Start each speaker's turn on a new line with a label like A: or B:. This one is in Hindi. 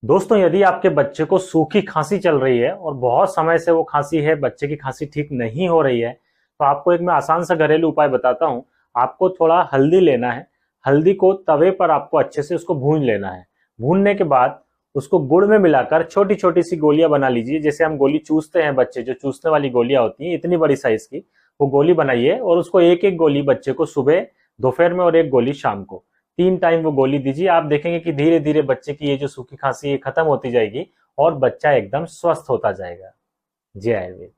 A: दोस्तों, यदि आपके बच्चे को सूखी खांसी चल रही है और बहुत समय से वो खांसी है, बच्चे की खांसी ठीक नहीं हो रही है, तो आपको एक मैं आसान सा घरेलू उपाय बताता हूँ। आपको थोड़ा हल्दी लेना है। हल्दी को तवे पर आपको अच्छे से उसको भून लेना है। भूनने के बाद उसको गुड़ में मिलाकर छोटी छोटी सी गोलियां बना लीजिए। जैसे हम गोली चूसते हैं, बच्चे जो चूसने वाली गोलियां होती हैं इतनी बड़ी साइज की, वो गोली बनाइए और उसको एक एक गोली बच्चे को सुबह, दोपहर में और एक गोली शाम को, 3 टाइम वो गोली दीजिए। आप देखेंगे कि धीरे धीरे बच्चे की ये जो सूखी खांसी है खत्म होती जाएगी और बच्चा एकदम स्वस्थ होता जाएगा। जय आयुर्वेद।